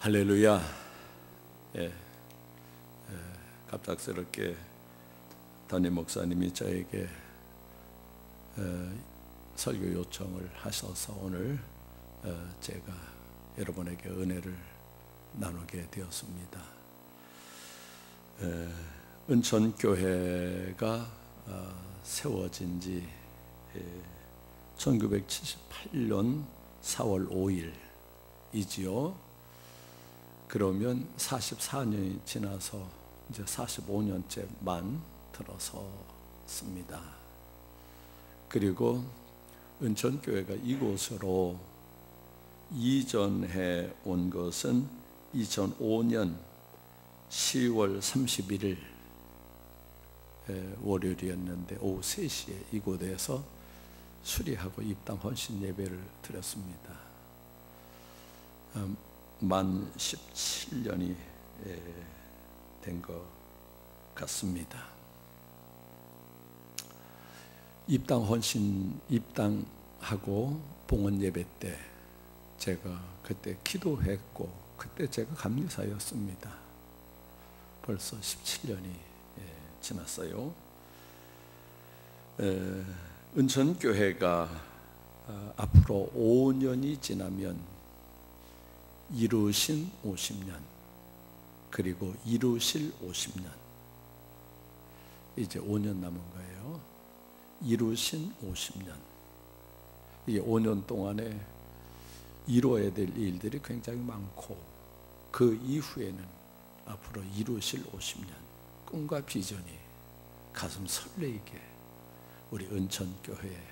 할렐루야. 갑작스럽게 담임 목사님이 저에게 설교 요청을 하셔서 오늘 제가 여러분에게 은혜를 나누게 되었습니다. 은천교회가 세워진 지 1978년 4월 5일이지요. 그러면 44년이 지나서 이제 45년째 만 들어섰습니다. 그리고 은천교회가 이곳으로 이전해 온 것은 2005년 10월 31일 월요일이었는데 오후 3시에 이곳에서 수리하고 입당 헌신 예배를 드렸습니다. 만 17년이 된 것 같습니다. 입당 헌신 입당하고 봉헌 예배 때 제가 그때 기도했고 그때 제가 감리사였습니다. 벌써 17년이 지났어요. 은천교회가 앞으로 5년이 지나면 이루신 50년 그리고 이루실 50년, 이제 5년 남은 거예요. 이루신 50년. 이게 5년 동안에 이루어야 될 일들이 굉장히 많고 그 이후에는 앞으로 이루실 50년 꿈과 비전이 가슴 설레이게 우리 은천교회에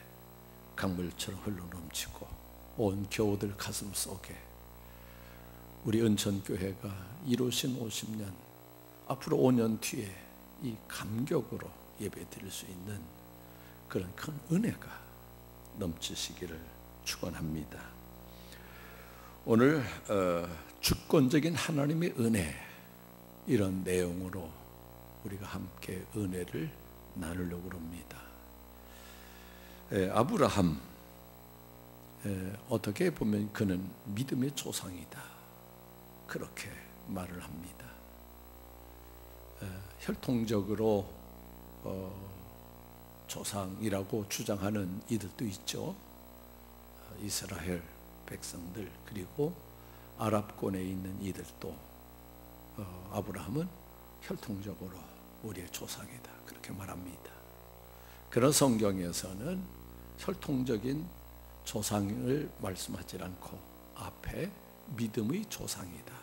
강물처럼 흘러넘치고 온 교우들 가슴 속에 우리 은천교회가 이루신 50년, 앞으로 5년 뒤에 이 감격으로 예배 드릴 수 있는 그런 큰 은혜가 넘치시기를 축원합니다. 오늘 주권적인 하나님의 은혜, 이런 내용으로 우리가 함께 은혜를 나누려고 합니다. 아브라함, 어떻게 보면 그는 믿음의 조상이다, 그렇게 말을 합니다. 혈통적으로 조상이라고 주장하는 이들도 있죠. 이스라엘 백성들, 그리고 아랍권에 있는 이들도 아브라함은 혈통적으로 우리의 조상이다, 그렇게 말합니다. 그런 성경에서는 혈통적인 조상을 말씀하지 않고 앞에 믿음의 조상이다,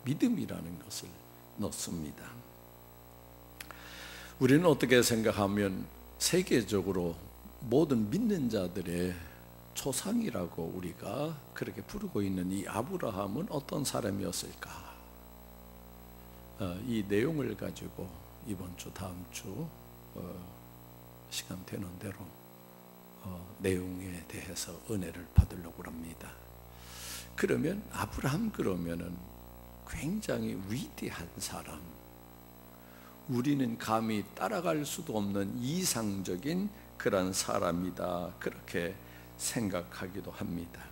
믿음이라는 것을 넣습니다. 우리는 어떻게 생각하면 세계적으로 모든 믿는 자들의 조상이라고 우리가 그렇게 부르고 있는 이 아브라함은 어떤 사람이었을까? 이 내용을 가지고 이번 주 다음 주 시간 되는 대로 내용에 대해서 은혜를 받으려고 합니다. 그러면 아브라함 그러면은 굉장히 위대한 사람, 우리는 감히 따라갈 수도 없는 이상적인 그런 사람이다, 그렇게 생각하기도 합니다.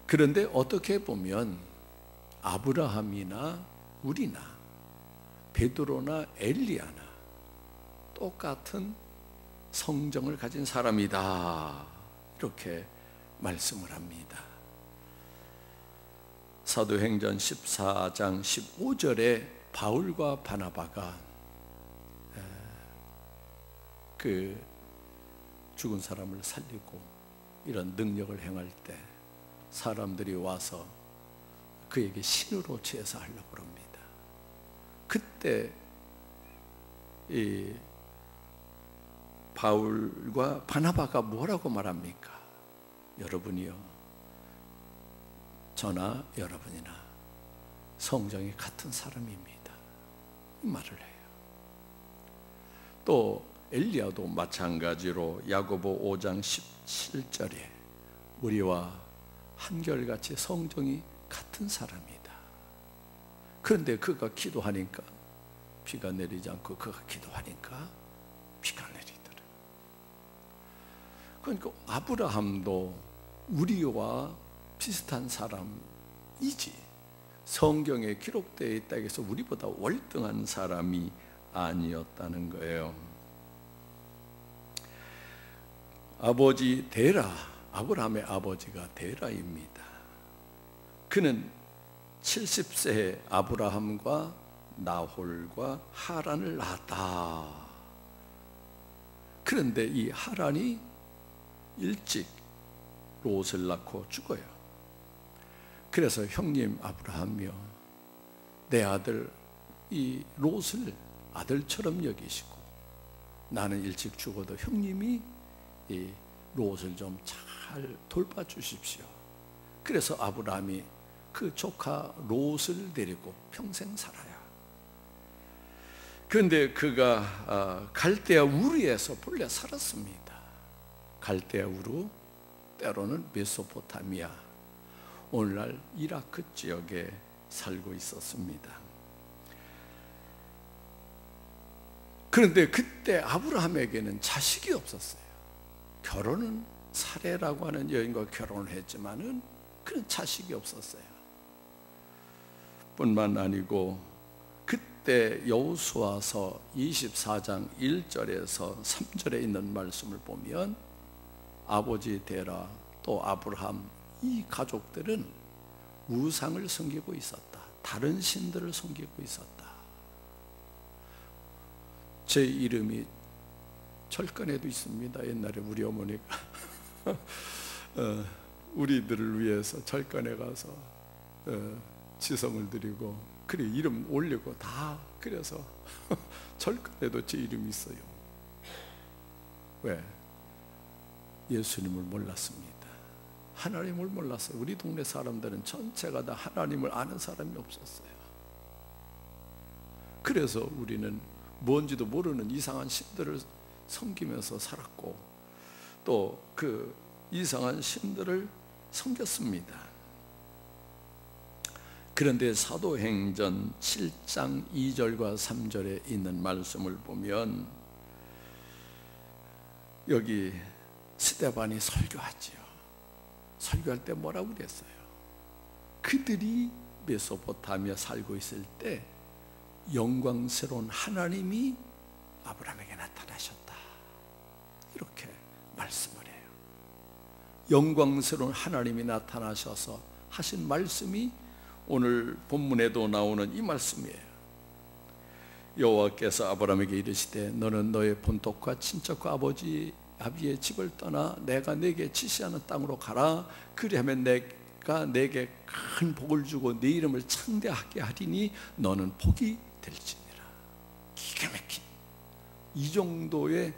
그런데 어떻게 보면 아브라함이나 우리나 베드로나 엘리야나 똑같은 성정을 가진 사람이다, 이렇게 말씀을 합니다. 사도행전 14장 15절에 바울과 바나바가 그 죽은 사람을 살리고 이런 능력을 행할 때 사람들이 와서 그에게 신으로 제사하려고 합니다. 그때 이 바울과 바나바가 뭐라고 말합니까? 여러분이요, 저나 여러분이나 성정이 같은 사람입니다, 이 말을 해요. 또 엘리야도 마찬가지로 야고보 5장 17절에 우리와 한결같이 성정이 같은 사람이다. 그런데 그가 기도하니까 비가 내리지 않고 그가 기도하니까 비가 내리더라. 그러니까 아브라함도 우리와 비슷한 사람이지. 성경에 기록되어 있다고 해서 우리보다 월등한 사람이 아니었다는 거예요. 아버지 데라, 아브라함의 아버지가 데라입니다. 그는 70세에 아브라함과 나홀과 하란을 낳았다. 그런데 이 하란이 일찍 롯을 낳고 죽어요. 그래서 형님 아브라함이요, 내 아들 이 롯을 아들처럼 여기시고 나는 일찍 죽어도 형님이 이 롯을 좀 잘 돌봐주십시오. 그래서 아브라함이 그 조카 롯을 데리고 평생 살아요. 그런데 그가 갈대아 우르에서 본래 살았습니다. 갈대아 우르, 때로는 메소포타미아, 오늘날 이라크 지역에 살고 있었습니다. 그런데 그때 아브라함에게는 자식이 없었어요. 결혼은 사레라고 하는 여인과 결혼을 했지만은 그런 자식이 없었어요. 뿐만 아니고 그때 여호수아서 24장 1절에서 3절에 있는 말씀을 보면 아버지 데라 또 아브라함 이 가족들은 우상을 섬기고 있었다. 다른 신들을 섬기고 있었다. 제 이름이 철간에도 있습니다. 옛날에 우리 어머니가 우리들을 위해서 철간에 가서 지성을 드리고 그래 이름 올리고 다 그래서 철간에도 제 이름이 있어요. 왜? 예수님을 몰랐습니다. 하나님을 몰랐어요. 우리 동네 사람들은 전체가 다 하나님을 아는 사람이 없었어요. 그래서 우리는 뭔지도 모르는 이상한 신들을 섬기면서 살았고 또 그 이상한 신들을 섬겼습니다. 그런데 사도행전 7장 2절과 3절에 있는 말씀을 보면 여기 스데반이 설교하지요. 설교할 때 뭐라고 그랬어요? 그들이 메소포타미아 살고 있을 때 영광스러운 하나님이 아브라함에게 나타나셨다. 이렇게 말씀을 해요. 영광스러운 하나님이 나타나셔서 하신 말씀이 오늘 본문에도 나오는 이 말씀이에요. 여호와께서 아브라함에게 이르시되 너는 너의 본토과 친척과 아비의 집을 떠나 내가 내게 지시하는 땅으로 가라. 그리하면 내가 내게 큰 복을 주고 네 이름을 창대하게 하리니 너는 복이 될지니라. 기가 막힌 이 정도의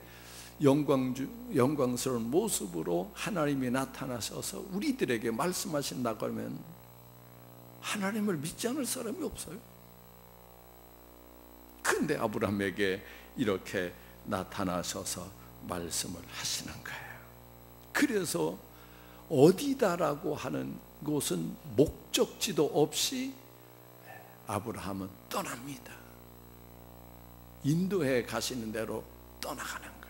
영광스러운 모습으로 하나님이 나타나셔서 우리들에게 말씀하신다고 하면 하나님을 믿지 않을 사람이 없어요. 그런데 아브라함에게 이렇게 나타나셔서 말씀을 하시는 거예요. 그래서 어디다라고 하는 곳은 목적지도 없이 아브라함은 떠납니다. 인도에 가시는 대로 떠나가는 거예요.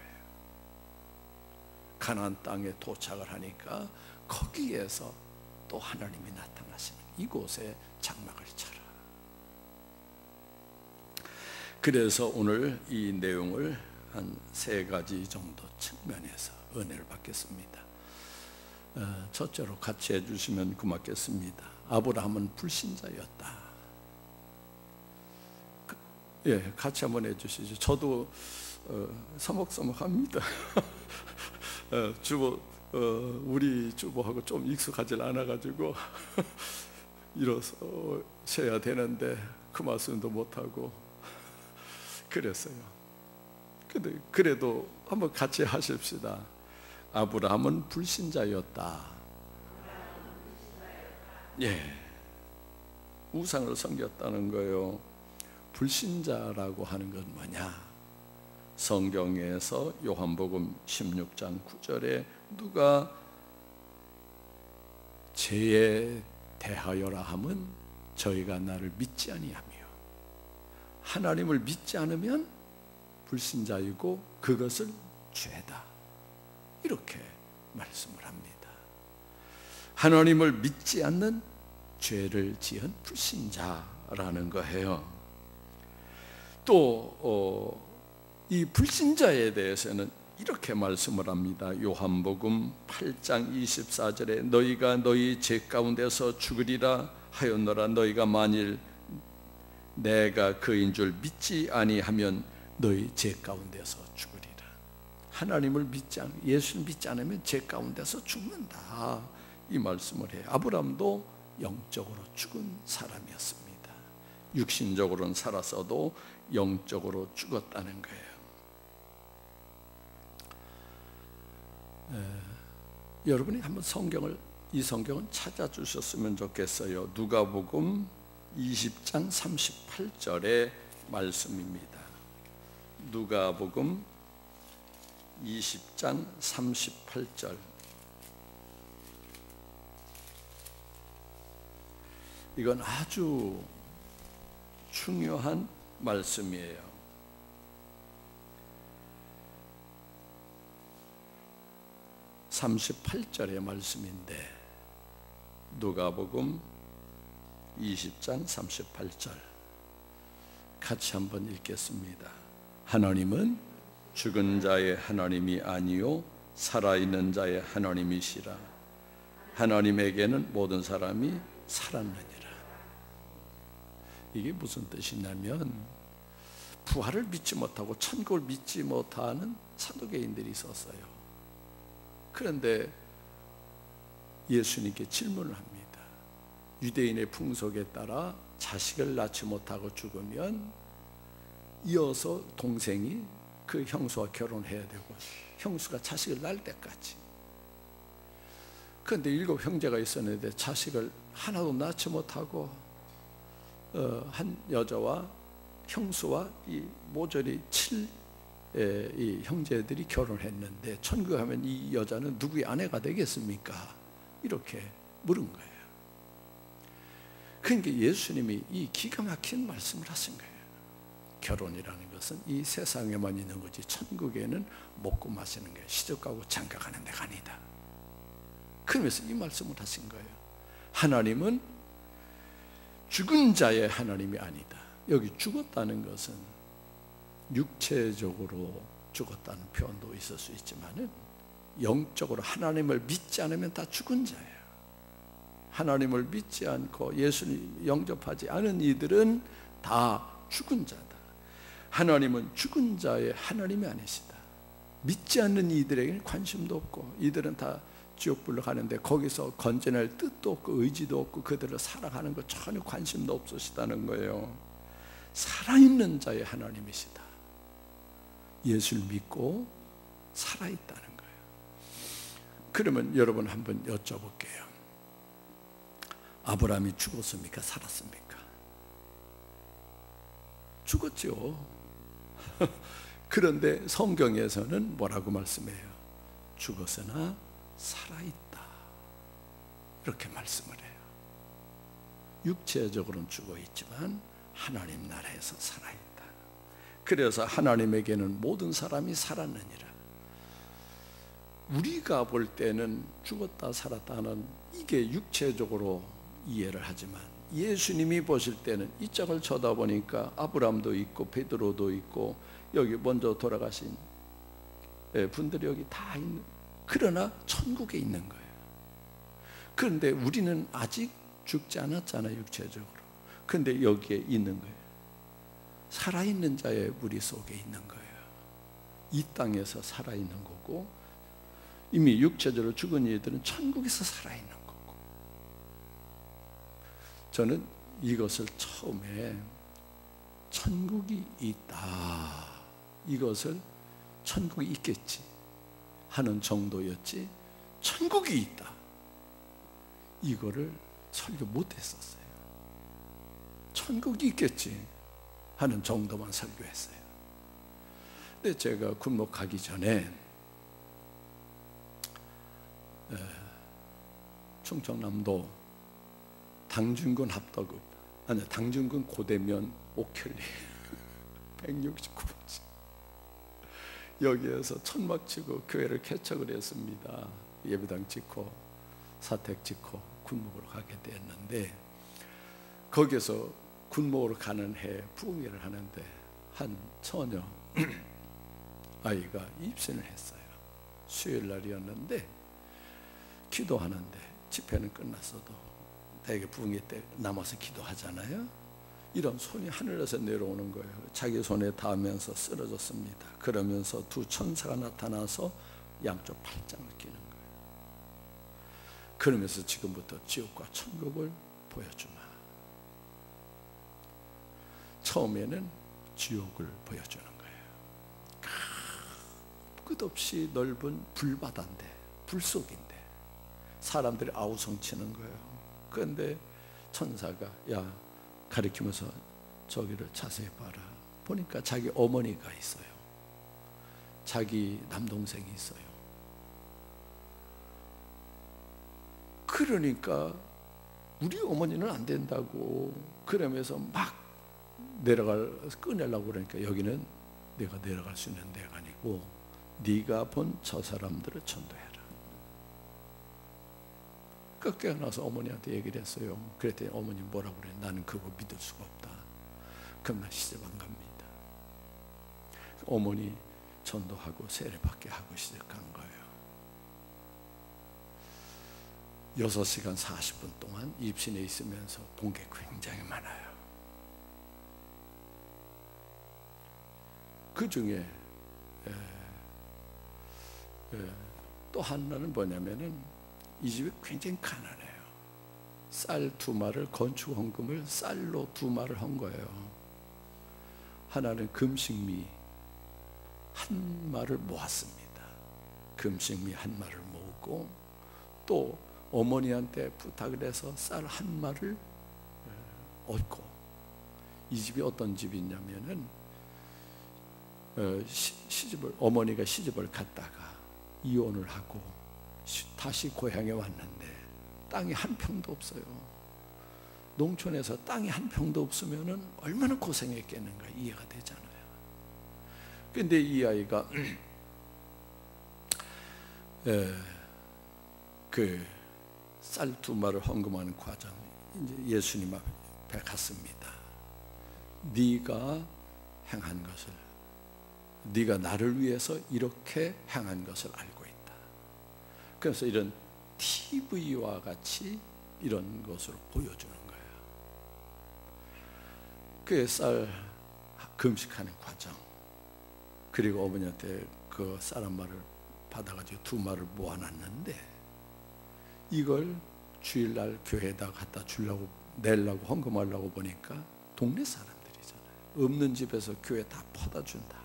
가나안 땅에 도착을 하니까 거기에서 또 하나님이 나타나시는 이곳에 장막을 쳐라. 그래서 오늘 이 내용을 한 3가지 정도 측면에서 은혜를 받겠습니다. 첫째로 같이 해주시면 고맙겠습니다. 아브라함은 불신자였다. 예, 같이 한번 해주시죠. 저도 서먹서먹합니다. 우리 주부하고 좀 익숙하지 않아가지고 일어서셔야 되는데 그 말씀도 못하고 그랬어요. 근데 그래도 한번 같이 하십시다. 아브라함은 불신자였다. 예, 우상을 섬겼다는 거예요. 불신자라고 하는 건 뭐냐? 성경에서 요한복음 16장 9절에 누가 죄에 대하여라 함은 저희가 나를 믿지 아니하며 하나님을 믿지 않으면 불신자이고 그것을 죄다. 이렇게 말씀을 합니다. 하나님을 믿지 않는 죄를 지은 불신자라는 거예요. 또 이 불신자에 대해서는 이렇게 말씀을 합니다. 요한복음 8장 24절에 너희가 너희 죄 가운데서 죽으리라 하였노라. 너희가 만일 내가 그인 줄 믿지 아니하면 너희 죄 가운데서 죽으리라. 하나님을 믿지 않으면, 예수를 믿지 않으면 죄 가운데서 죽는다, 이 말씀을 해요. 아브라함도 영적으로 죽은 사람이었습니다. 육신적으로는 살았어도 영적으로 죽었다는 거예요. 여러분이 한번 이 성경을 찾아주셨으면 좋겠어요. 누가복음 20장 38절의 말씀입니다. 누가복음 20장 38절. 이건 아주 중요한 말씀이에요. (38절의) 말씀인데, 누가복음 20장 38절 같이 한번 읽겠습니다. 하나님은 죽은 자의 하나님이 아니요 살아있는 자의 하나님이시라. 하나님에게는 모든 사람이 살았느니라. 이게 무슨 뜻이냐면, 부활을 믿지 못하고 천국을 믿지 못하는 사두개인들이 있었어요. 그런데 예수님께 질문을 합니다. 유대인의 풍속에 따라 자식을 낳지 못하고 죽으면 이어서 동생이 그 형수와 결혼해야 되고, 형수가 자식을 낳을 때까지. 그런데 7 형제가 있었는데 자식을 하나도 낳지 못하고 한 여자와 형수와 이 모조리 7이 형제들이 결혼했는데, 천국에 가면 이 여자는 누구의 아내가 되겠습니까? 이렇게 물은 거예요. 그러니까 예수님이 이 기가 막힌 말씀을 하신 거예요. 결혼이라는 것은 이 세상에만 있는 거지 천국에는 먹고 마시는 거예요. 시집가고 장가가는 데가 아니다. 그러면서 이 말씀을 하신 거예요. 하나님은 죽은 자의 하나님이 아니다. 여기 죽었다는 것은 육체적으로 죽었다는 표현도 있을 수 있지만, 영적으로 하나님을 믿지 않으면 다 죽은 자예요. 하나님을 믿지 않고 예수님 영접하지 않은 이들은 다 죽은 자다. 하나님은 죽은 자의 하나님이 아니시다. 믿지 않는 이들에게는 관심도 없고, 이들은 다 지옥불로 가는데 거기서 건져낼 뜻도 없고 의지도 없고 그들을 살아가는 것 전혀 관심도 없으시다는 거예요. 살아있는 자의 하나님이시다. 예수를 믿고 살아있다는 거예요. 그러면 여러분 한번 여쭤볼게요. 아브라함이 죽었습니까? 살았습니까? 죽었죠. 그런데 성경에서는 뭐라고 말씀해요? 죽었으나 살아있다, 이렇게 말씀을 해요. 육체적으로는 죽어있지만 하나님 나라에서 살아있다. 그래서 하나님에게는 모든 사람이 살았느니라. 우리가 볼 때는 죽었다 살았다는 이게 육체적으로 이해를 하지만, 예수님이 보실 때는 이 짝을 쳐다보니까 아브라함도 있고 베드로도 있고 여기 먼저 돌아가신 분들이 여기 다 있는, 그러나 천국에 있는 거예요. 그런데 우리는 아직 죽지 않았잖아요, 육체적으로. 그런데 여기에 있는 거예요. 살아있는 자의 무리 속에 있는 거예요. 이 땅에서 살아있는 거고, 이미 육체적으로 죽은 이들은 천국에서 살아있는 거고. 저는 이것을 처음에 천국이 있다, 이것을 천국이 있겠지 하는 정도였지, 천국이 있다 이거를 설교 못했었어요. 천국이 있겠지 하는 정도만 설교했어요. 근데 제가 군목 가기 전에 충청남도 당준군 합덕읍, 아니 당준군 고대면 옥혈리 169번지 여기에서 천막 치고 교회를 개척을 했습니다. 예배당 짓고 사택 짓고 군목으로 가게 됐는데, 거기서 군목으로 가는 해 부흥회를 하는데 한 처녀 아이가 입신을 했어요. 수요일 날이었는데 기도하는데 집회는 끝났어도 대개 부흥회 때 남아서 기도하잖아요. 이런 손이 하늘에서 내려오는 거예요. 자기 손에 닿으면서 쓰러졌습니다. 그러면서 두 천사가 나타나서 양쪽 팔짱을 끼는 거예요. 그러면서 지금부터 지옥과 천국을 보여주마. 처음에는 지옥을 보여주는 거예요. 끝없이 넓은 불바다인데, 불속인데 사람들이 아우성치는 거예요. 그런데 천사가 야, 가리키면서 저기를 자세히 봐라. 보니까 자기 어머니가 있어요. 자기 남동생이 있어요. 그러니까 우리 어머니는 안 된다고 그러면서 막 꺼내려고 그러니까 여기는 내가 내려갈 수 있는 데가 아니고 네가 본 저 사람들을 전도해라. 깨어나서 어머니한테 얘기를 했어요. 그랬더니 어머니 뭐라고 그래? 나는 그거 믿을 수가 없다. 그럼 나 시집 안 갑니다. 어머니 전도하고 세례받게 하고 시작한 거예요. 6시간 40분 동안 입신에 있으면서 본 게 굉장히 많아요. 그 중에 또 하나는 뭐냐면은 이 집이 굉장히 가난해요. 쌀 2마를 건축 헌금을 쌀로 2마를 한 거예요. 하나는 금식미 1마를 모았습니다. 금식미 1마를 모으고 또 어머니한테 부탁을 해서 쌀 1마를 얻고, 이 집이 어떤 집이냐면은 어머니가 시집을 갔다가 이혼을 하고 다시 고향에 왔는데 땅이 한 평도 없어요. 농촌에서 땅이 한 평도 없으면은 얼마나 고생했겠는가 이해가 되잖아요. 근데 이 아이가 그 쌀 2마를 헌금하는 과정, 이제 예수님 앞에 갔습니다. 네가 행한 것을, 네가 나를 위해서 이렇게 행한 것을 알고 있다. 그래서 이런 TV와 같이 이런 것으로 보여주는 거예요. 그 쌀 금식하는 과정, 그리고 어머니한테 그 쌀 1마를 받아가지고 2마를 모아놨는데 이걸 주일날 교회에다 갖다 주려고 내려고 헌금하려고 보니까 동네 사람들이잖아요. 없는 집에서 교회 다 퍼다 준다.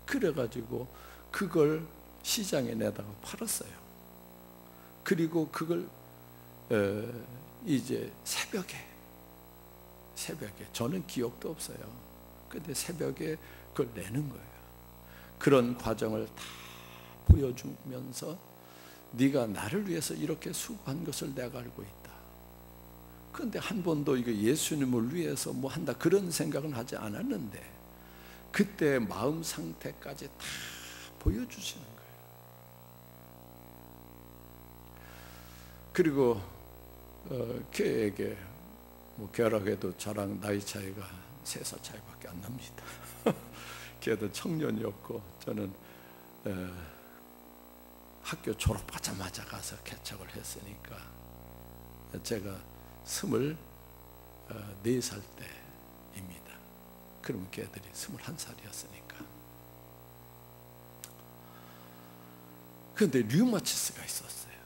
그래가지고 그걸 시장에 내다가 팔았어요. 그리고 그걸 이제 새벽에 저는 기억도 없어요. 근데 새벽에 그걸 내는 거예요. 그런 과정을 다 보여주면서 네가 나를 위해서 이렇게 수고한 것을 내가 알고 있다. 그런데 한 번도 이거 예수님을 위해서 뭐 한다 그런 생각은 하지 않았는데 그때 마음 상태까지 다 보여주시는 거예요. 그리고 걔에게 뭐 걔라고 저랑 나이 차이가 3살 차이밖에 안 납니다. 걔도 청년이었고 저는 학교 졸업하자마자 가서 개척을 했으니까 제가 24살 때입니다. 그러면 걔들이 21살이었으니까. 그런데 류마티스가 있었어요.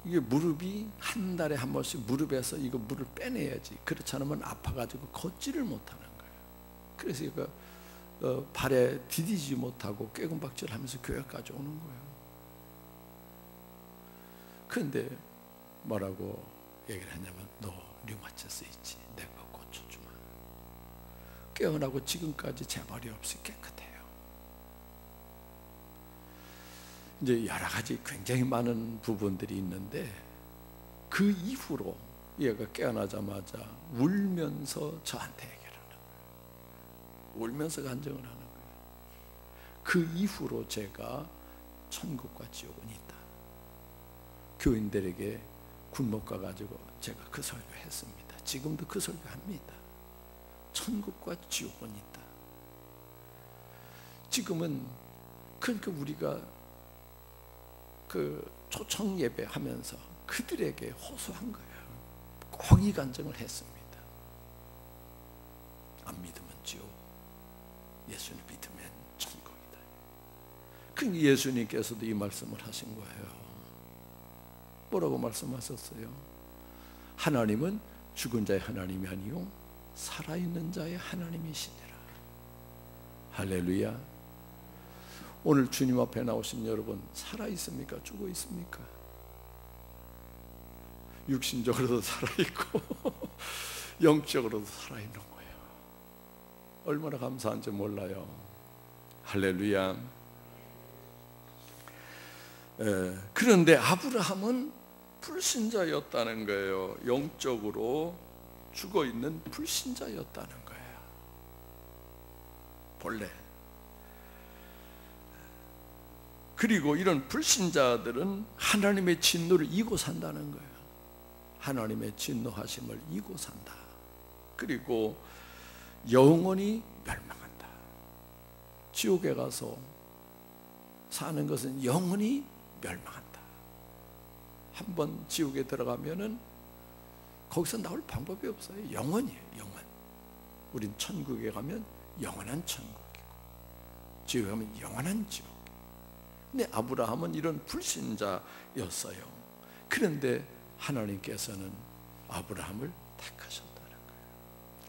이게 무릎이 한 달에 한 번씩 무릎에서 이거 물을 빼내야지. 그렇지 않으면 아파가지고 걷지를 못하는 거예요. 그래서 이거 발에 디디지 못하고 꾀금박질하면서 교회까지 오는 거예요. 그런데 뭐라고 얘기를 했냐면 너 류마티스 있지? 내가 고쳐주마. 깨어나고 지금까지 재발이 없이 깨끗해요. 이제 여러 가지 굉장히 많은 부분들이 있는데 그 이후로 얘가 깨어나자마자 울면서 저한테 얘기를 하는 거예요. 울면서 간증을 하는 거예요. 그 이후로 제가 천국과 지옥은 있다. 교인들에게 군목 가가지고 제가 그 설교했습니다. 지금도 그 설교합니다. 천국과 지옥은 있다. 지금은 그러니까 우리가 그 초청 예배 하면서 그들에게 호소한 거예요. 꼭 이 간증을 했습니다. 안 믿으면 지옥, 예수님 믿으면 천국이다. 그러니까 예수님께서도 이 말씀을 하신 거예요. 뭐라고 말씀하셨어요? 하나님은 죽은 자의 하나님이 아니요 살아있는 자의 하나님이시니라. 할렐루야. 오늘 주님 앞에 나오신 여러분 살아있습니까? 죽어 있습니까? 육신적으로도 살아있고 영적으로도 살아있는 거예요. 얼마나 감사한지 몰라요. 할렐루야. 그런데 아브라함은 불신자였다는 거예요. 영적으로 죽어있는 불신자였다는 거예요. 본래. 그리고 이런 불신자들은 하나님의 진노를 이고 산다는 거예요. 하나님의 진노하심을 이고 산다. 그리고 영원히 멸망한다. 지옥에 가서 사는 것은 영원히 멸망한다. 한번 지옥에 들어가면은 거기서 나올 방법이 없어요. 영원이에요. 영원. 우린 천국에 가면 영원한 천국이고 지옥에 가면 영원한 지옥. 근데 아브라함은 이런 불신자였어요. 그런데 하나님께서는 아브라함을 택하셨다는 거예요.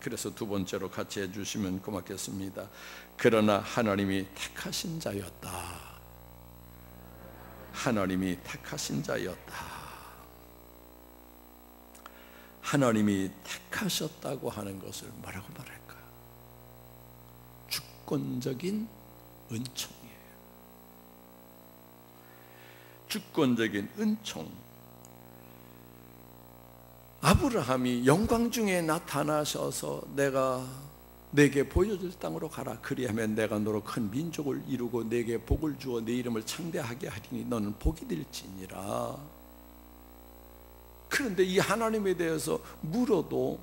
그래서 두 번째로 같이 해주시면 고맙겠습니다. 그러나 하나님이 택하신 자였다. 하나님이 택하신 자였다. 하나님이 택하셨다고 하는 것을 뭐라고 말할까? 주권적인 은총이에요. 주권적인 은총. 아브라함이 영광 중에 나타나셔서 내게 보여줄 땅으로 가라. 그리하면 내가 너로 큰 민족을 이루고 내게 복을 주어 내 이름을 창대하게 하리니 너는 복이 될지니라. 그런데 이 하나님에 대해서 물어도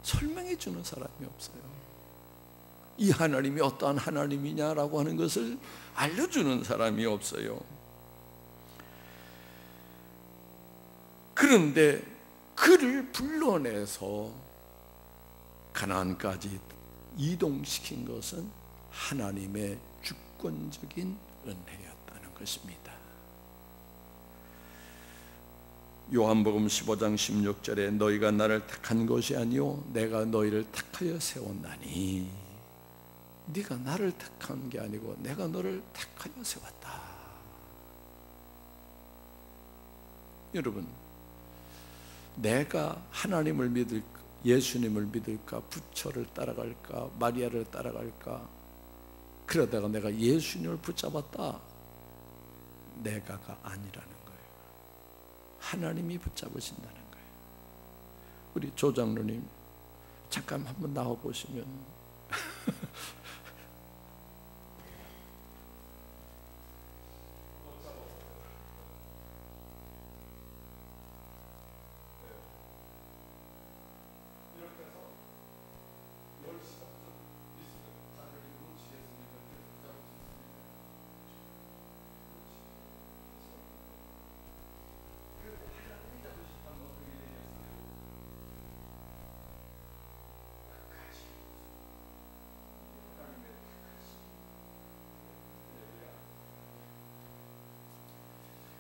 설명해 주는 사람이 없어요. 이 하나님이 어떠한 하나님이냐라고 하는 것을 알려주는 사람이 없어요. 그런데 그를 불러내서 가나안까지 이동시킨 것은 하나님의 주권적인 은혜였다는 것입니다. 요한복음 15장 16절에 너희가 나를 택한 것이 아니요 내가 너희를 택하여 세웠나니. 네가 나를 택한 게 아니고 내가 너를 택하여 세웠다. 여러분, 내가 하나님을 믿을까, 예수님을 믿을까, 부처를 따라갈까, 마리아를 따라갈까, 그러다가 내가 예수님을 붙잡았다. 내가가 아니라는 거예요. 하나님이 붙잡으신다는 거예요. 우리 조 장로님 잠깐 한번 나와 보시면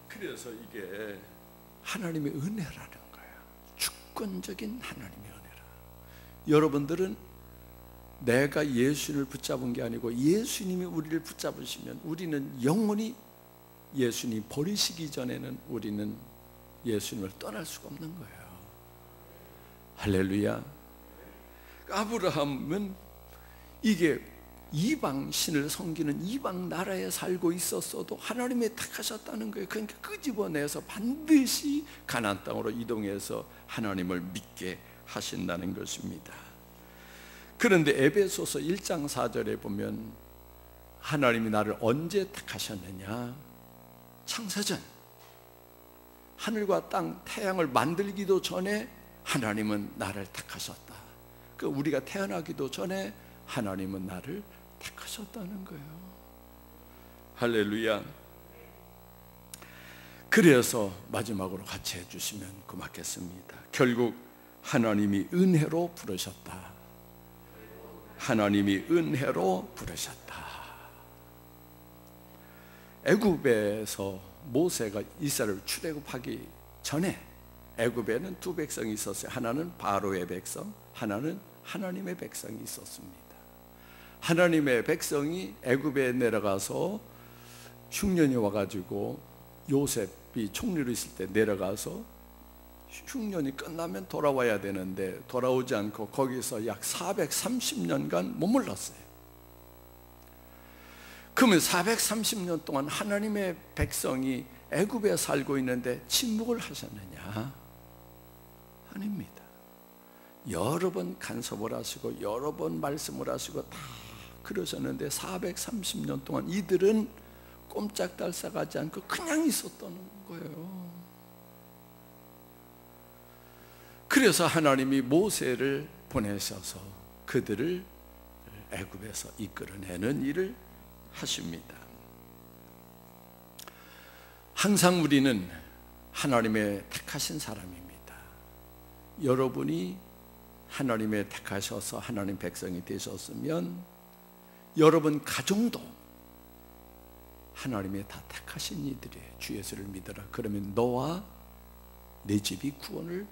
그래서 이게 하나님의 은혜라는 거예요. 주권적인 하나님의 은혜라. 여러분들은 내가 예수님을 붙잡은 게 아니고 예수님이 우리를 붙잡으시면 우리는 영원히 예수님 버리시기 전에는 우리는 예수님을 떠날 수가 없는 거예요. 할렐루야. 아브라함은 이게 이방 신을 섬기는 이방 나라에 살고 있었어도 하나님의 택하셨다는 거예요. 그러니까 끄집어내서 반드시 가나안 땅으로 이동해서 하나님을 믿게 하신다는 것입니다. 그런데 에베소서 1장 4절에 보면 하나님이 나를 언제 택하셨느냐? 창세전 하늘과 땅, 태양을 만들기도 전에 하나님은 나를 택하셨다. 그 우리가 태어나기도 전에 하나님은 나를 택하셨다는 거예요. 할렐루야. 그래서 마지막으로 같이 해주시면 고맙겠습니다. 결국 하나님이 은혜로 부르셨다. 하나님이 은혜로 부르셨다. 애굽에서 모세가 이스라엘을 출애굽하기 전에 애굽에는 두 백성이 있었어요. 하나는 바로의 백성, 하나는 하나님의 백성이 있었습니다. 하나님의 백성이 애굽에 내려가서 흉년이 와가지고 요셉이 총리로 있을 때 내려가서 흉년이 끝나면 돌아와야 되는데 돌아오지 않고 거기서 약 430년간 머물렀어요. 그러면 430년 동안 하나님의 백성이 애굽에 살고 있는데 침묵을 하셨느냐? 아닙니다. 여러 번 간섭을 하시고 여러 번 말씀을 하시고 다 그러셨는데 430년 동안 이들은 꼼짝달싹하지 않고 그냥 있었던 거예요. 그래서 하나님이 모세를 보내셔서 그들을 애굽에서 이끌어내는 일을 하십니다. 항상 우리는 하나님의 택하신 사람입니다. 여러분이 하나님의 택하셔서 하나님 백성이 되셨으면 여러분 가정도 하나님의 다 택하신 이들이에요. 주 예수를 믿어라. 그러면 너와 내 집이 구원을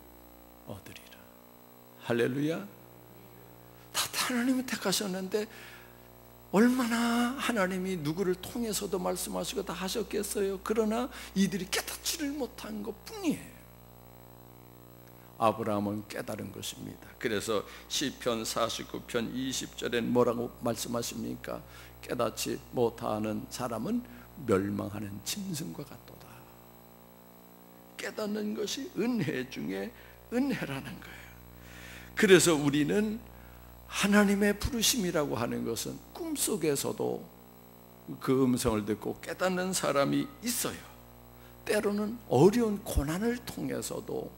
얻으리라. 할렐루야. 다 하나님이 택하셨는데 얼마나 하나님이 누구를 통해서도 말씀하시고 다 하셨겠어요. 그러나 이들이 깨닫지를 못한 것뿐이에요. 아브라함은 깨달은 것입니다. 그래서 시편 49편 20절엔 뭐라고 말씀하십니까? 깨닫지 못하는 사람은 멸망하는 짐승과 같도다. 깨닫는 것이 은혜 중에 은혜라는 거예요. 그래서 우리는 하나님의 부르심이라고 하는 것은 꿈속에서도 그 음성을 듣고 깨닫는 사람이 있어요. 때로는 어려운 고난을 통해서도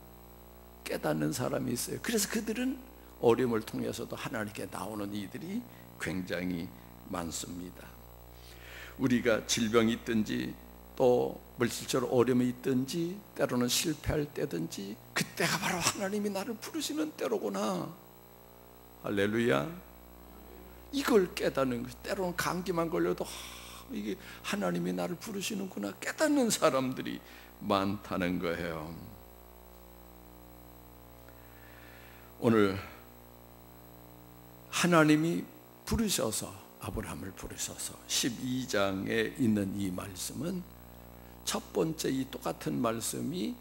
깨닫는 사람이 있어요. 그래서 그들은 어려움을 통해서도 하나님께 나오는 이들이 굉장히 많습니다. 우리가 질병이 있든지 또 물질적으로 어려움이 있든지 때로는 실패할 때든지 그때가 바로 하나님이 나를 부르시는 때로구나. 할렐루야. 이걸 깨닫는 것. 때로는 감기만 걸려도 이게 하나님이 나를 부르시는구나 깨닫는 사람들이 많다는 거예요. 오늘 하나님이 부르셔서 아브라함을 부르셔서 12장에 있는 이 말씀은 첫 번째 이 똑같은 말씀이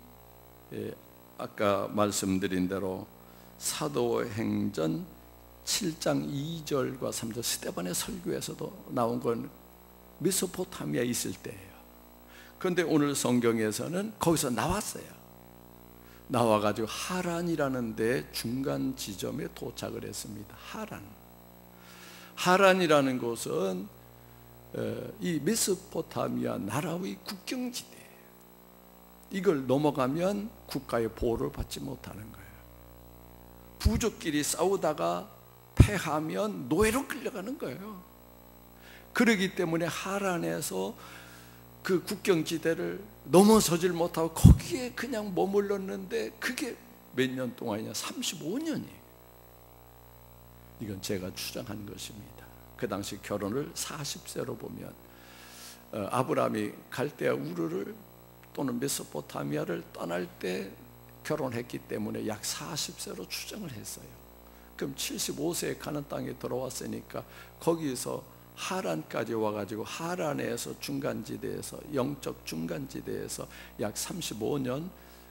아까 말씀드린 대로 사도행전 7장 2절과 3절 스데반의 설교에서도 나온 건 메소포타미아에 있을 때예요. 그런데 오늘 성경에서는 거기서 나왔어요. 나와가지고 하란이라는 데 중간 지점에 도착을 했습니다. 하란이라는 곳은 이 메소포타미아 나라의 국경지대예요. 이걸 넘어가면 국가의 보호를 받지 못하는 거예요. 부족끼리 싸우다가 패하면 노예로 끌려가는 거예요. 그러기 때문에 하란에서 그 국경지대를 넘어서질 못하고 거기에 그냥 머물렀는데 그게 몇 년 동안이냐? 35년이에요. 이건 제가 추정한 것입니다. 그 당시 결혼을 40세로 보면 아브라함이 갈대아 우르를 또는 메소포타미아를 떠날 때 결혼했기 때문에 약 40세로 추정을 했어요. 그럼 75세에 가는 땅에 들어왔으니까 거기서 하란까지 와가지고 하란에서 중간지대에서 영적 중간지대에서 약 35년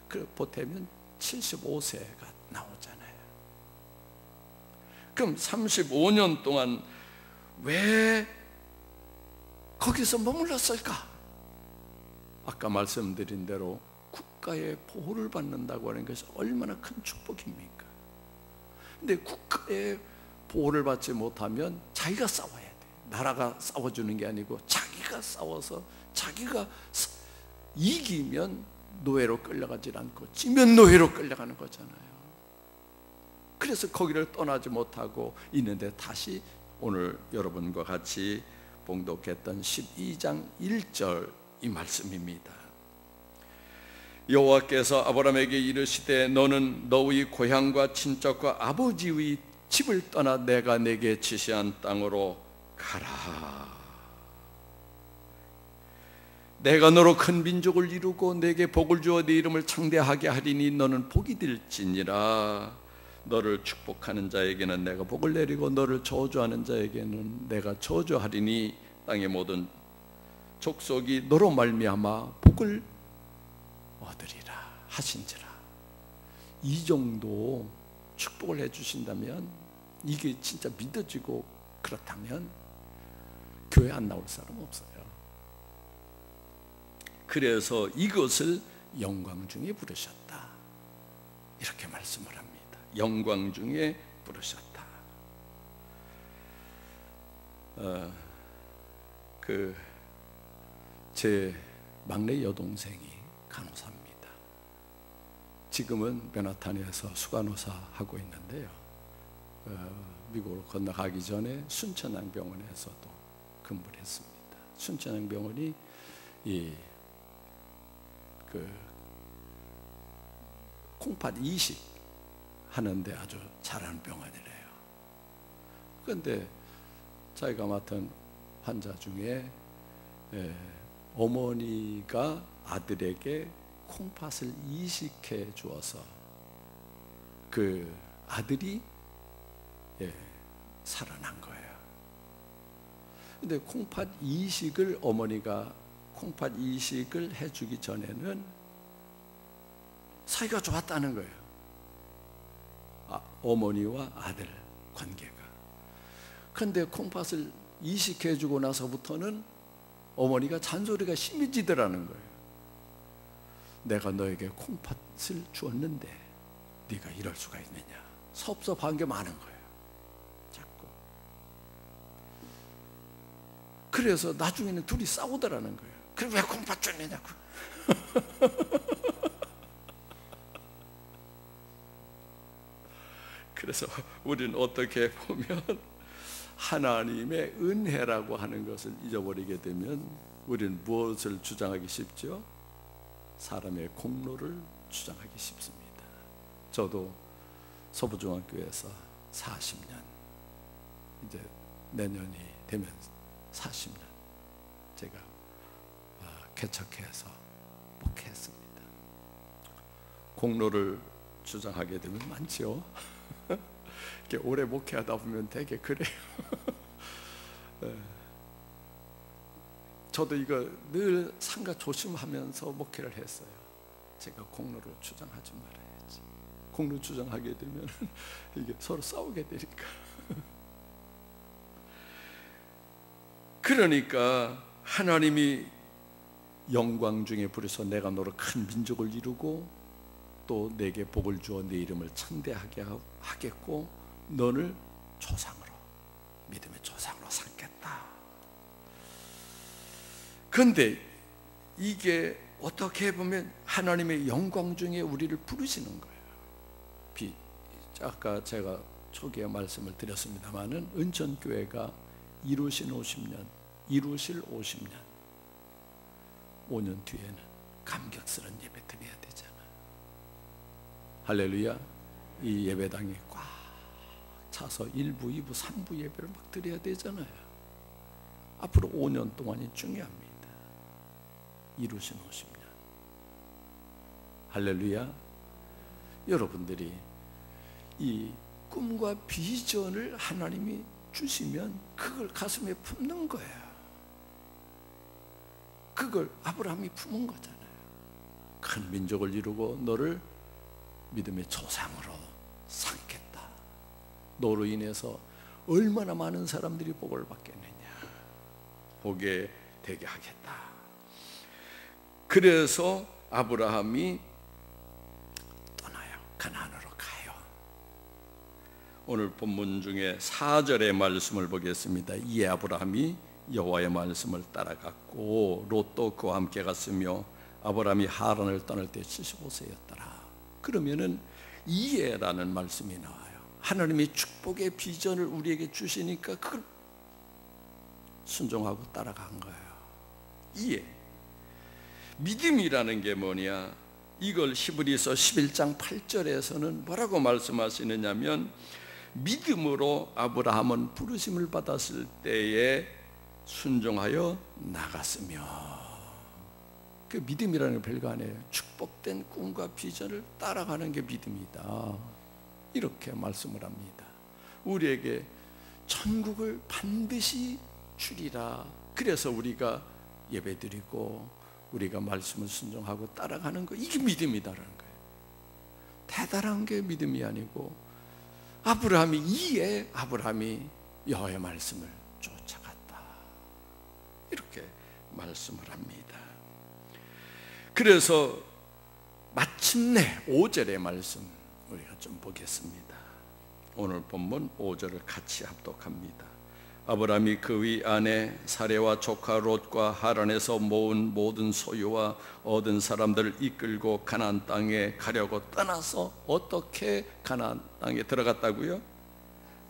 그 보태면 75세가 나오잖아요. 그럼 35년 동안 왜 거기서 머물렀을까? 아까 말씀드린 대로 국가의 보호를 받는다고 하는 것이 얼마나 큰 축복입니까? 근데 국가의 보호를 받지 못하면 자기가 싸워야 돼. 나라가 싸워주는 게 아니고 자기가 싸워서 자기가 이기면 노예로 끌려가지 않고 찌면 노예로 끌려가는 거잖아요. 그래서 거기를 떠나지 못하고 있는데 다시 오늘 여러분과 같이 봉독했던 12장 1절 이 말씀입니다. 여호와께서 아브라함에게 이르시되 너는 너의 고향과 친척과 아버지의 집을 떠나 내가 내게 지시한 땅으로 가라. 내가 너로 큰 민족을 이루고 내게 복을 주어 네 이름을 창대하게 하리니 너는 복이 될지니라. 너를 축복하는 자에게는 내가 복을 내리고 너를 저주하는 자에게는 내가 저주하리니 땅의 모든 족속이 너로 말미암아 복을 얻으리라 하신지라. 이 정도 축복을 해주신다면, 이게 진짜 믿어지고 그렇다면 교회 안 나올 사람 없어요. 그래서 이것을 영광 중에 부르셨다, 이렇게 말씀을 합니다. 영광 중에 부르셨다. 제 막내 여동생이 간호사입니다. 지금은 맨하탄에서 수간호사 하고 있는데요, 미국으로 건너가기 전에 순천향병원에서도 근무를 했습니다. 순천향병원이 콩팥 이식 하는데 아주 잘하는 병원이래요. 그런데 자기가 맡은 환자 중에 어머니가 아들에게 콩팥을 이식해 주어서 그 아들이 살아난 거예요. 근데 콩팥 이식을 어머니가 콩팥 이식을 해주기 전에는 사이가 좋았다는 거예요. 어머니와 아들 관계가. 그런데 콩팥을 이식해주고 나서부터는 어머니가 잔소리가 심해지더라는 거예요. 내가 너에게 콩팥을 주었는데 네가 이럴 수가 있느냐. 섭섭한 게 많은 거예요, 자꾸. 그래서 나중에는 둘이 싸우더라는 거예요. 그래 왜 콩팥 줬느냐고. 그래서 우리는 어떻게 보면 하나님의 은혜라고 하는 것을 잊어버리게 되면 우리는 무엇을 주장하기 쉽죠? 사람의 공로를 주장하기 쉽습니다. 저도 서부중학교에서 40년, 이제 내년이 되면 40년 제가 개척해서 목회했습니다. 공로를 주장하게 되면 많죠. 이렇게 오래 목회하다 보면 되게 그래요. 저도 이거 늘 삼가 조심하면서 목회를 했어요. 제가 공로를 주장하지 말아야지. 공로 주장하게 되면 이게 서로 싸우게 되니까. 그러니까 하나님이 영광 중에 부르셔서 내가 너로 큰 민족을 이루고 또 내게 복을 주어 네 이름을 창대하게 하겠고 너를 조상으로, 믿음의 조상으로 삼겠다. 그런데 이게 어떻게 보면 하나님의 영광 중에 우리를 부르시는 거예요. 아까 제가 초기에 말씀을 드렸습니다마는 은천교회가 이루실 50년 5년 뒤에는 감격스러운 예배 드려야 되잖아. 할렐루야. 이 예배당이 꽉 차서 1부, 2부, 3부 예배를 막 드려야 되잖아요. 앞으로 5년 동안이 중요합니다. 이루신 50년. 할렐루야. 여러분들이 이 꿈과 비전을 하나님이 주시면 그걸 가슴에 품는 거예요. 그걸 아브라함이 품은 거잖아요. 큰 민족을 이루고 너를 믿음의 조상으로 삼겠다. 너로 인해서 얼마나 많은 사람들이 복을 받겠느냐. 보게 되게 하겠다. 그래서 아브라함이 떠나요. 가나안으로 가요. 오늘 본문 중에 4절의 말씀을 보겠습니다. 이에 아브라함이 여호와의 말씀을 따라갔고 롯도 그와 함께 갔으며 아브라함이 하란을 떠날 때 75세였더라. 그러면은 이해라는 말씀이 나와요. 하나님이 축복의 비전을 우리에게 주시니까 그걸 순종하고 따라간 거예요. 이해. 믿음이라는 게 뭐냐? 이걸 히브리서 11장 8절에서는 뭐라고 말씀하시느냐면, 믿음으로 아브라함은 부르심을 받았을 때에 순종하여 나갔으며. 그 믿음이라는 게 별거 아니에요. 축복된 꿈과 비전을 따라가는 게 믿음이다. 이렇게 말씀을 합니다. 우리에게 천국을 반드시 주리라. 그래서 우리가 예배드리고 우리가 말씀을 순종하고 따라가는 거, 이게 믿음이다라는 거예요. 대단한 게 믿음이 아니고, 아브라함이 이에 아브라함이 여호와의 말씀을 쫓아갔다. 이렇게 말씀을 합니다. 그래서 마침내 5절의 말씀 우리가 좀 보겠습니다. 오늘 본문 5절을 같이 합독합니다. 아브라함이 그 위 아내 사레와 조카 롯과 하란에서 모은 모든 소유와 얻은 사람들을 이끌고 가나안 땅에 가려고 떠나서 어떻게 가나안 땅에 들어갔다고요?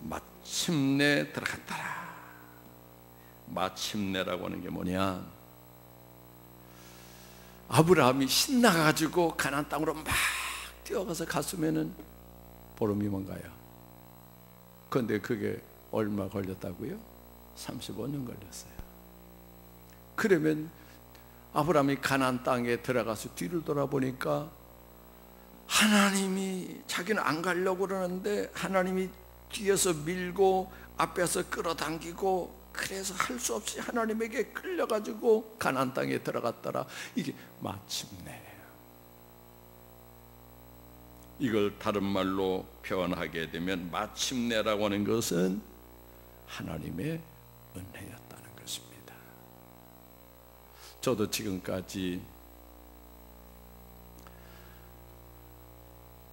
마침내 들어갔더라. 마침내라고 하는 게 뭐냐? 아브라함이 신나가지고 가나안 땅으로 막 뛰어가서 갔으면은 보름이 뭔가요? 그런데 그게 얼마 걸렸다고요? 35년 걸렸어요. 그러면 아브라함이 가나안 땅에 들어가서 뒤를 돌아보니까 하나님이, 자기는 안 가려고 그러는데 하나님이 뒤에서 밀고 앞에서 끌어당기고, 그래서 할 수 없이 하나님에게 끌려가지고 가나안 땅에 들어갔더라. 이게 마침내. 이걸 다른 말로 표현하게 되면 마침내라고 하는 것은 하나님의 은혜였다는 것입니다. 저도 지금까지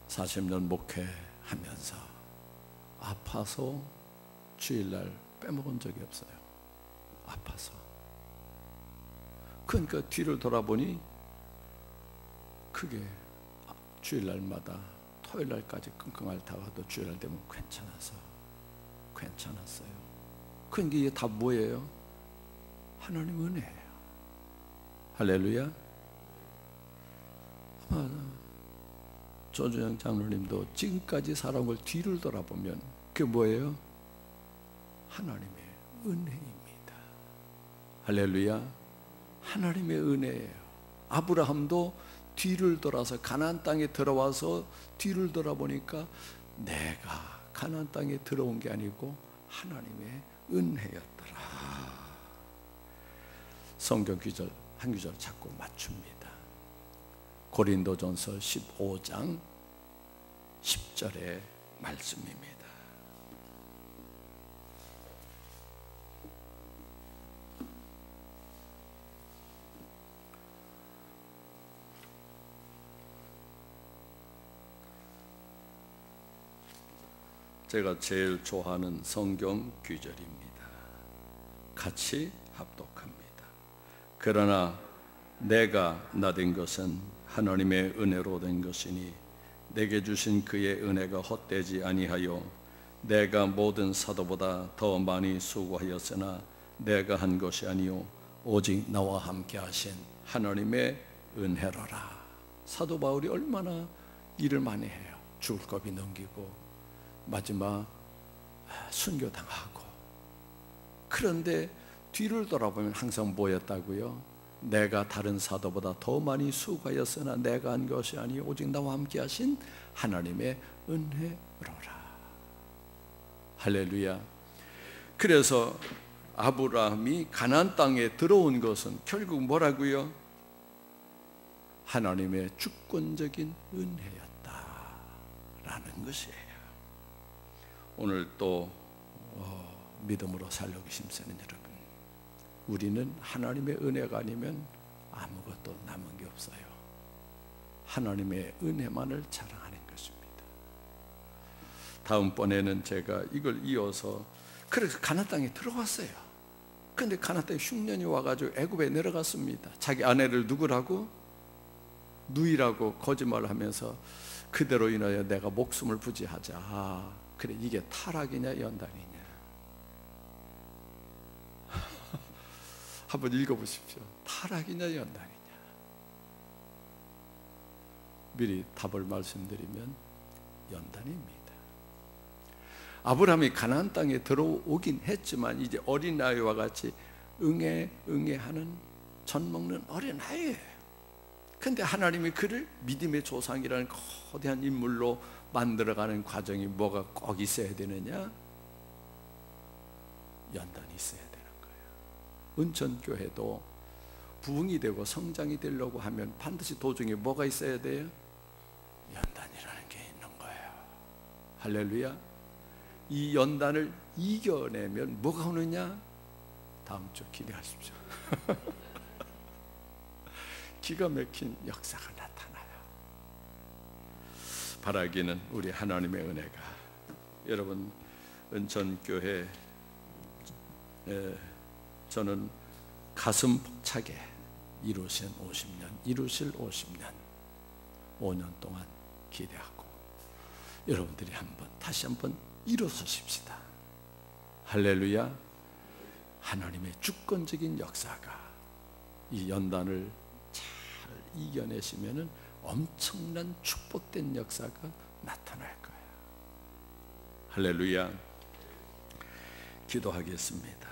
40년 목회하면서 아파서 주일날 빼먹은 적이 없어요. 아파서. 그러니까 뒤를 돌아보니 그게 주일날마다 토요일날까지 끙끙 앓다가도 주일날 되면 괜찮았어요. 그러니까 이게 다 뭐예요? 하나님 은혜예요. 할렐루야. 아마 조준영 장로님도 지금까지 살아온 걸 뒤를 돌아보면 그게 뭐예요? 하나님의 은혜입니다. 할렐루야. 하나님의 은혜예요. 아브라함도 뒤를 돌아서 가나안 땅에 들어와서 뒤를 돌아보니까 내가 가나안 땅에 들어온 게 아니고 하나님의 은혜였더라. 성경 구절 한 구절 자꾸 맞춥니다. 고린도전서 15장 10절의 말씀입니다. 제가 제일 좋아하는 성경 구절입니다. 같이 합독합니다. 그러나 내가 나된 것은 하나님의 은혜로 된 것이니 내게 주신 그의 은혜가 헛되지 아니하여 내가 모든 사도보다 더 많이 수고하였으나 내가 한 것이 아니요 오직 나와 함께 하신 하나님의 은혜로라. 사도 바울이 얼마나 일을 많이 해요. 죽을 고비 넘기고 마지막 순교당하고. 그런데 뒤를 돌아보면 항상 뭐였다고요? 내가 다른 사도보다 더 많이 수고하였으나 내가 한 것이 아니요 오직 나와 함께 하신 하나님의 은혜로라. 할렐루야. 그래서 아브라함이 가나안 땅에 들어온 것은 결국 뭐라고요? 하나님의 주권적인 은혜였다라는 것이에요. 오늘 또 믿음으로 살려고 힘쓰는 여러분, 우리는 하나님의 은혜가 아니면 아무것도 남은 게 없어요. 하나님의 은혜만을 자랑하는 것입니다. 다음번에는 제가 이걸 이어서, 그래서 가나안 땅에 들어갔어요. 그런데 가나안 땅에 흉년이 와가지고 애굽에 내려갔습니다. 자기 아내를 누구라고? 누이라고 거짓말을 하면서 그대로 인하여 내가 목숨을 부지하자. 아, 그래, 이게 타락이냐 연단이냐? 한번 읽어보십시오. 타락이냐 연단이냐? 미리 답을 말씀드리면 연단입니다. 아브라함이 가나안 땅에 들어오긴 했지만 이제 어린아이와 같이 응애하는 젖 먹는 어린아이예요. 근데 하나님이 그를 믿음의 조상이라는 거대한 인물로 만들어가는 과정이 뭐가 꼭 있어야 되느냐? 연단이 있어야 되는 거예요. 은천교회도 부흥이 되고 성장이 되려고 하면 반드시 도중에 뭐가 있어야 돼요? 연단이라는 게 있는 거예요. 할렐루야. 이 연단을 이겨내면 뭐가 오느냐? 다음 주 기대하십시오. 기가 막힌 역사가 나타나요. 바라기는 우리 하나님의 은혜가 여러분 은천교회 저는 가슴 벅차게 이루실 50년 5년 동안 기대하고 여러분들이 다시 한번 일어서십시다. 할렐루야. 하나님의 주권적인 역사가 이 연단을 잘 이겨내시면은 엄청난 축복된 역사가 나타날 거예요. 할렐루야. 기도하겠습니다.